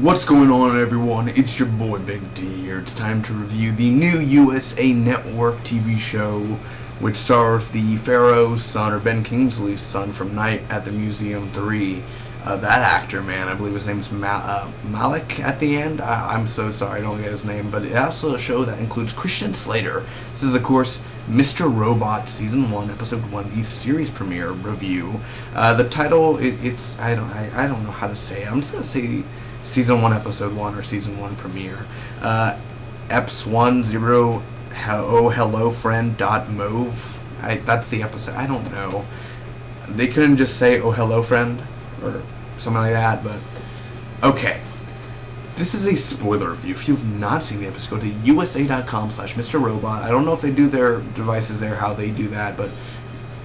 What's going on, everyone? It's your boy Big D here. It's time to review the new USA Network TV show, which stars the Pharaoh's son, or Ben Kingsley's son, from Night at the Museum 3. That actor, man, I believe his name's Malik at the end. I'm so sorry, I don't get his name, but it's also a show that includes Christian Slater. This is, of course, Mr.Robot Season 1, Episode 1, the series premiere review. The title, I don't know how to say it. I'm just going to say Season 1, Episode 1, or Season 1 premiere. Eps 1, 0, oh hello friend, dot move. That's the episode. I don't know. They couldn't just say, oh hello friend, or something like that, but okay. This is a spoiler review. If you've not seen the episode, go to usa.com/Mr.Robot. I don't know if they do their devices there, how they do that, but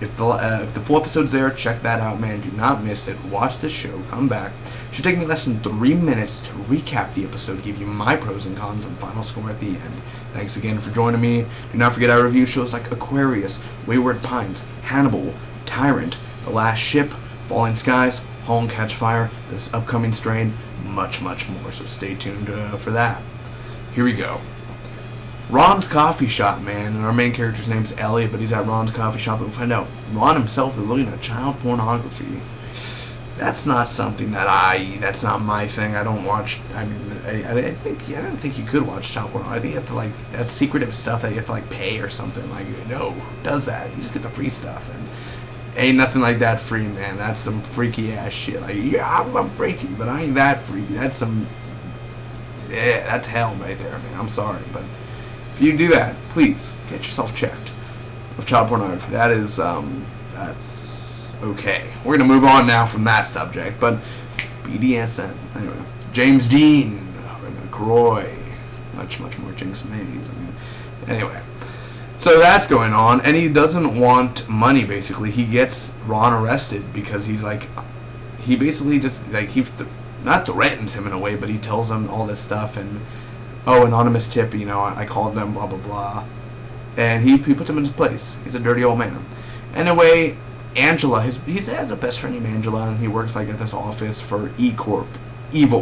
if the full episode's there, check that out, man. Do not miss it. Watch the show. Come back. It should take me less than 3 minutes to recap the episode, give you my pros and cons, and final score at the end. Thanks again for joining me. Do not forget I review shows like Aquarius, Wayward Pines, Hannibal, Tyrant, The Last Ship, Falling Skies, Halt and Catch Fire, this upcoming strain, much more. So stay tuned for that. Here we go. Ron's coffee shop, man, and our main character's name's Elliot, but he's at Ron's coffee shop, and we find out Ron himself is looking at child pornography. That's not something that's not my thing. I don't watch, I don't think you could watch child porn. I think you have to, that's secretive stuff that you have to, pay or something. No, who does that? You just get the free stuff, and ain't nothing like that free, man. That's some freaky ass shit. Yeah, I'm freaky, but I ain't that freaky. That's that's hell right there, man. I'm sorry, but if you do that, please get yourself checked with child pornography. That's okay. We're gonna move on now from that subject, but BDSM. Anyway, James Dean, Raymond Croy, much more Jinx Mays. Anyway. So that's going on, and he doesn't want money, basically. He gets Ron arrested because he basically just, not threatens him in a way, but he tells him all this stuff, and, anonymous tip, I called them, blah, blah, blah. And he puts him in his place. He's a dirty old man. Anyway, Angela, he has a best friend named Angela, and he works, at this office for Evil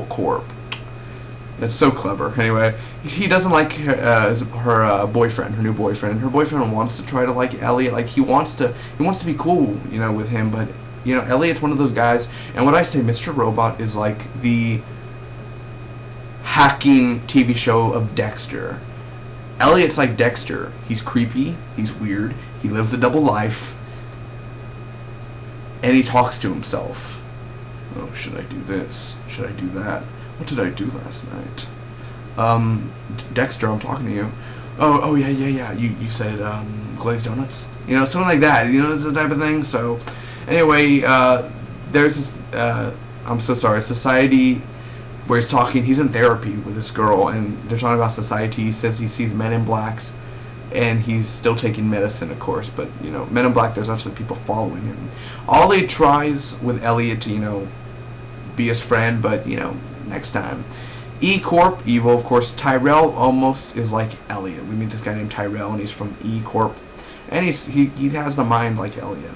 Corp. It's so clever. Anyway, he doesn't like her boyfriend, her new boyfriend. Her boyfriend wants to try to like Elliot. He wants to be cool, with him. But Elliot's one of those guys. And what I say, Mr.Robot is like the hacking TV show of Dexter. Elliot's like Dexter. He's creepy. He's weird. He lives a double life. And he talks to himself. Oh, should I do this? Should I do that? What did I do last night? Dexter, I'm talking to you. Oh, yeah. You said, glazed donuts? Something like that. This type of thing. So, anyway, there's this, I'm so sorry, society, where he's in therapy with this girl, and they're talking about society. He says he sees men in blacks, and he's still taking medicine, of course, but, men in black, there's actually people following him. Ollie tries with Elliot to, be his friend, but, next time. E-Corp, evil, of course. Tyrell almost is like Elliot. We meet this guy named Tyrell, and he's from E-Corp. And he has the mind like Elliot.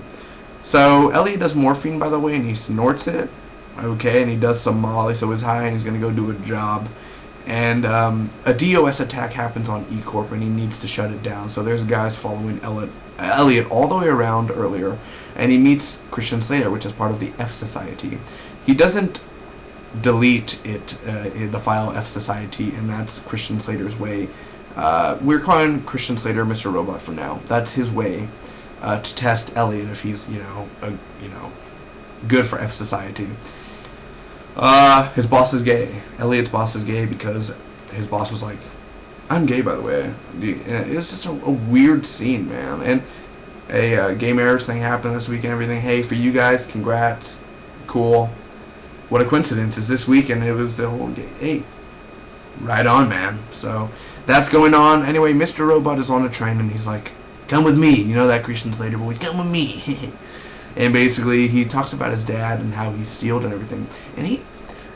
So, Elliot does morphine, by the way, and he snorts it. Okay, and he does some Molly, so he's high, and he's going to go do a job. And a DOS attack happens on E-Corp, and he needs to shut it down. So there's guys following Elliot all the way around earlier. And he meets Christian Slater, which is part of the F Society. He doesn't delete the file F Society, and that's Christian Slater's way. We're calling Christian Slater Mr.Robot for now. That's his way to test Elliot if he's good for F Society. His boss is gay. Elliot's boss is gay because his boss was like, "I'm gay, by the way." And it was just a weird scene, man. And a gay marriage thing happened this week and everything. Hey, for you guys, congrats, cool. What a coincidence. Is this week, and it was the whole gay. Hey, right on, man. So that's going on. Anyway, Mr.Robot is on a train, and he's like, "Come with me." That Christian Slater voice, "Come with me." And basically, he talks about his dad and how he's stealed and everything. And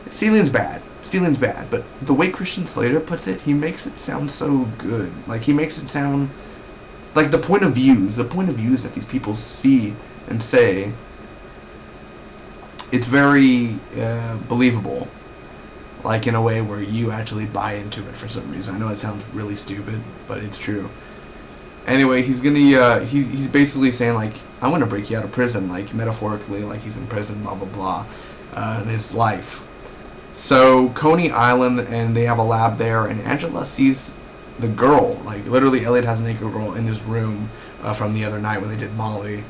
stealing's bad. Stealing's bad. But the way Christian Slater puts it, he makes it sound so good. He makes it sound like the point of views that these people see and say, it's very believable. like in a way where you actually buy into it for some reason. I know it sounds really stupid, but it's true. Anyway, he's he's basically saying like, I'm gonna break you out of prison, like metaphorically, like he's in prison, blah blah blah, in his life. So Coney Island, and they have a lab there, and Angela sees the girl, like literally Elliot has a naked girl in his room from the other night when they did Molly,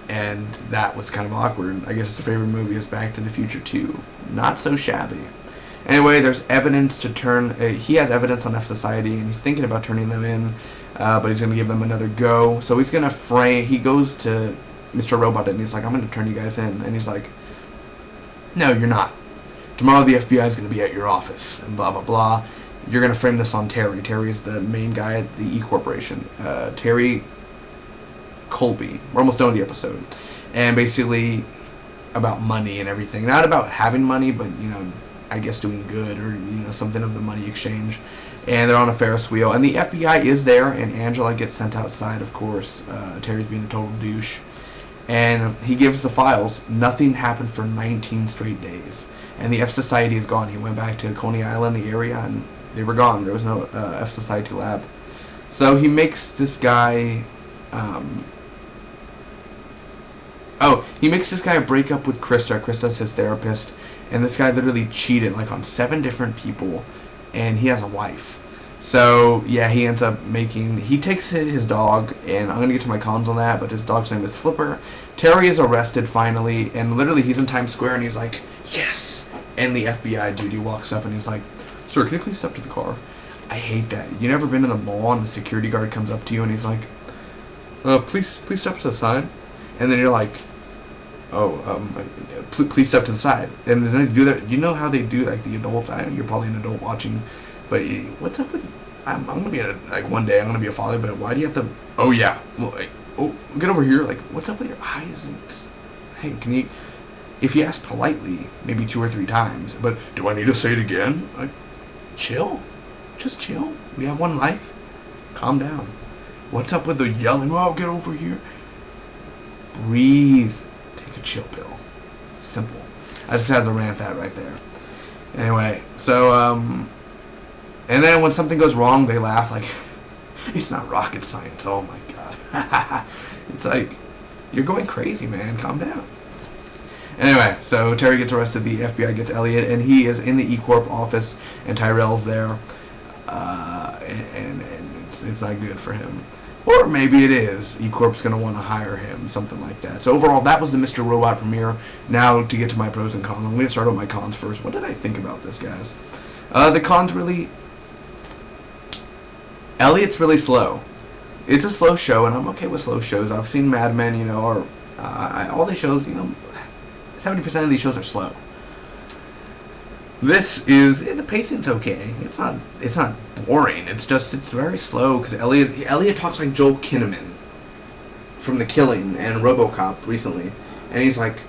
and that was kind of awkward. I guess his favorite movie is Back to the Future 2. Not so shabby. Anyway, there's evidence to turn. He has evidence on F Society, and he's thinking about turning them in, but he's going to give them another go. So he's going to frame. He goes to Mr. Robot, and he's like, I'm going to turn you guys in. And he's like, no, you're not. Tomorrow the FBI is going to be at your office, and blah, blah, blah. You're going to frame this on Terry. Terry is the main guy at the E Corporation. Terry Colby. We're almost done with the episode. And basically about money and everything. Not about having money, but, you know, I guess doing good or, you know, something of the money exchange. And they're on a Ferris wheel. And the FBI is there, and Angela gets sent outside, of course. Terry's being a total douche. And he gives the files. Nothing happened for 19 straight days. And the F Society is gone. He went back to Coney Island, the area, and they were gone. There was no F Society lab. So he makes this guy... he makes this guy break up with Krista. Krista's his therapist. And this guy literally cheated, like, on 7 different people. And he has a wife. So, yeah, he ends up making... He takes his dog, and I'm going to get to my cons on that, but his dog's name is Flipper. Terry is arrested, finally, and literally he's in Times Square, and he's like, yes! And the FBI dude, he walks up, and he's like, sir, can you please step to the car? I hate that. You never been in the mall, and the security guard comes up to you, and he's like, please step to the side. And then you're like... please step to the side. And then they do that. You know how they do, like, the adults? You're probably an adult watching, but what's up with... I'm gonna be one day I'm gonna be a father, but why do you have to... Oh, yeah. Well, get over here. Like, what's up with your eyes? Hey, can you... If you ask politely, maybe 2 or 3 times, but do I need to say it again? Like, chill. Just chill. We have one life. Calm down. What's up with the yelling? Oh, get over here. Breathe. A chill pill. Simple. I just had to rant that right there. Anyway, so and then when something goes wrong, they laugh like it's not rocket science. Oh my god. It's like, you're going crazy, man. Calm down. Anyway, so Terry gets arrested, the FBI gets Elliot, and he is in the E Corp office, and Tyrell's there, and it's not good for him. Or maybe it is. E Corp's going to want to hire him, something like that. So overall, that was the Mr. Robot premiere. Now, to get to my pros and cons, I'm going to start with my cons first. What did I think about this, guys? The cons really... Elliot's really slow. It's a slow show, and I'm okay with slow shows. I've seen Mad Men, you know, or all these shows, you know, 70% of these shows are slow. This is... The pacing's okay. It's not boring. It's very slow, because Elliot talks like Joel Kinnaman from The Killing and RoboCop recently. And he's like,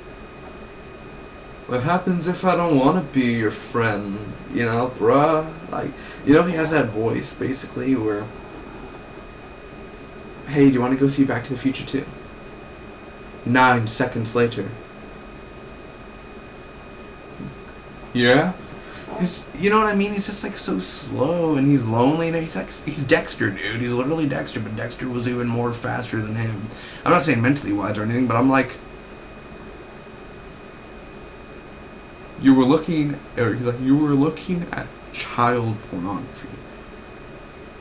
what happens if I don't want to be your friend? You know, bruh? Like, you know, he has that voice, basically, where... Hey, do you want to go see Back to the Future 2? 9 seconds later. Yeah? You know what I mean? He's just like so slow, and he's lonely, and he's Dexter, dude. He's literally Dexter, but Dexter was even more faster than him. I'm not saying mentally wise or anything, but I'm like, you were looking at child pornography.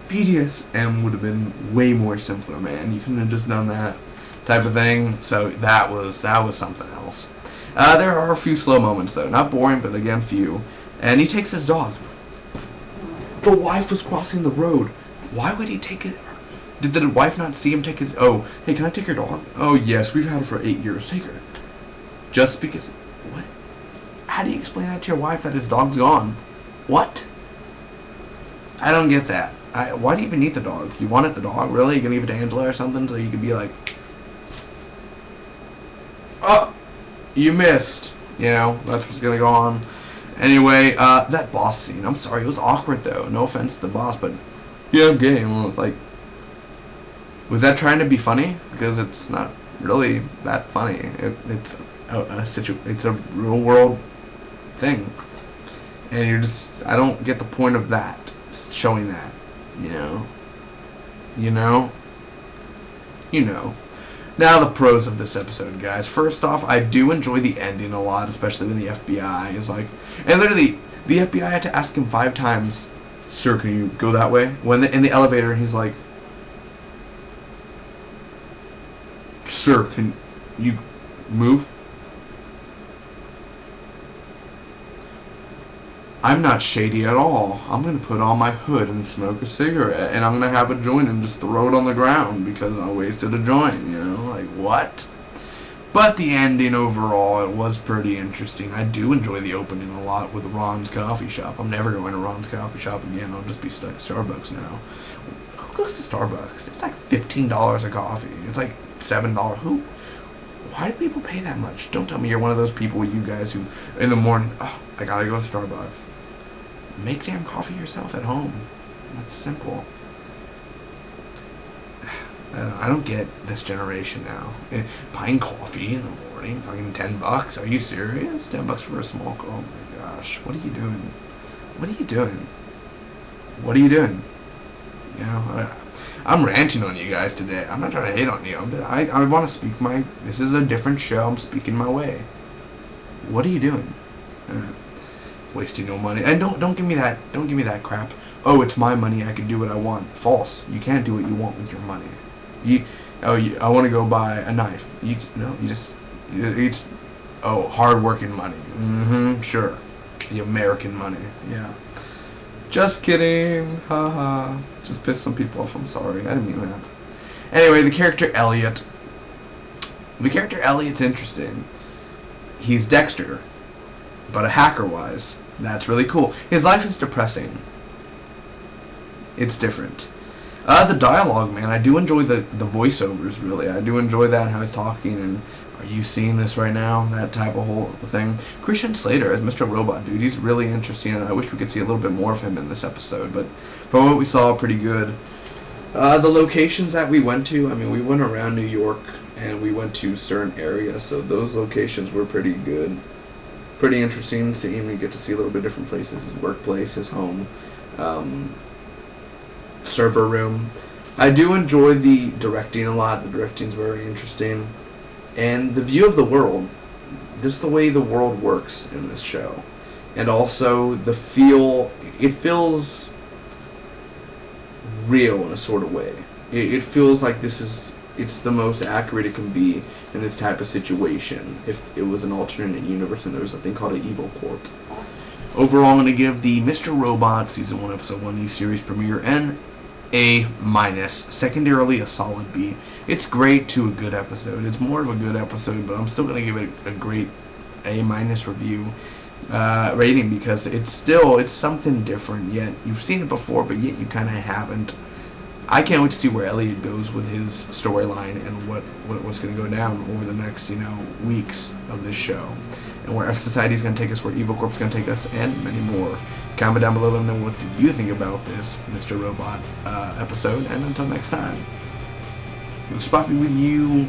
BDSM would have been way more simpler, man. You couldn't have just done that type of thing. So that was something else. There are a few slow moments though, not boring, but again few. And he takes his dog. The wife was crossing the road. Why would he take it? Did the wife not see him take his... Oh, hey, can I take your dog? Oh, yes, we've had her for 8 years. Take her. Just because... What? How do you explain that to your wife that his dog's gone? What? I don't get that. Why do you even need the dog? You wanted the dog? Really? You're going to give it to Angela or something so you could be like... Oh! You missed. You know, that's what's going to go on. Anyway, that boss scene, I'm sorry, it was awkward though. No offense to the boss, but yeah, I'm gay. Well, like, was that trying to be funny? Because it's not really that funny. It's a real world thing. And you're just, I don't get the point of that, showing that, you know? You know? You know. Now the pros of this episode, guys. First off, I do enjoy the ending a lot, especially when the FBI is like, and literally, the FBI had to ask him 5 times, "Sir, can you go that way?" When in the elevator, he's like, "Sir, can you move?" I'm not shady at all. I'm going to put on my hood and smoke a cigarette, and I'm going to have a joint and just throw it on the ground because I wasted a joint, you know? Like, what? But the ending overall, it was pretty interesting. I do enjoy the opening a lot with Ron's coffee shop. I'm never going to Ron's coffee shop again. I'll just be stuck at Starbucks now. Who goes to Starbucks? It's like $15 a coffee. It's like $7. Who? Why do people pay that much? Don't tell me you're one of those people, you guys, who in the morning, oh, I gotta go to Starbucks. Make damn coffee yourself at home. That's simple. I don't get this generation now. Buying coffee in the morning, fucking $10. Are you serious? $10 for a small cup? Oh my gosh. What are you doing? What are you doing? What are you doing? You know, I'm ranting on you guys today. I'm not trying to hate on you. I want to speak my... This is a different show. I'm speaking my way. What are you doing? Wasting your money. And don't give me that. Don't give me that crap. Oh, it's my money. I can do what I want. False. You can't do what you want with your money. I want to go buy a knife. It's hard working money. Sure. The American money. Yeah. Just kidding. Haha. Just pissed some people off. I'm sorry. I didn't mean that. Anyway, the character Elliot. The character Elliot's interesting. He's Dexter, but a hacker-wise. That's really cool. His life is depressing. It's different. The dialogue, man, I do enjoy the voiceovers, really. I do enjoy that, how he's talking, and are you seeing this right now? That type of whole thing. Christian Slater as Mr.Robot, dude, he's really interesting, and I wish we could see a little bit more of him in this episode, but from what we saw, pretty good. The locations that we went to, I mean, we went around New York, and we went to certain areas, so those locations were pretty good. Pretty interesting seeing. We get to see a little bit different places, his workplace, his home, server room. I do enjoy the directing a lot. The directing's very interesting. And the view of the world, just the way the world works in this show. And also the feel, it feels real in a sort of way. It feels like it's the most accurate it can be in this type of situation if it was an alternate universe and there was a thing called an evil corp. Overall, I'm going to give the Mr. Robot Season 1, Episode 1, the series premiere, an A-. Secondarily, a solid B. It's great to a good episode. It's more of a good episode, but I'm still going to give it a great A- review rating because it's something different, yet you've seen it before, but yet you kind of haven't. I can't wait to see where Elliot goes with his storyline and what's going to go down over the next, weeks of this show. And where F Society is going to take us, where Evil Corp's going to take us, and many more. Comment down below, let me know what did you think about this Mr. Robot episode. And until next time, this is Poppy with you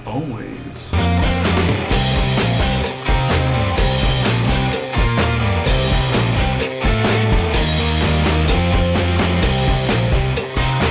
always.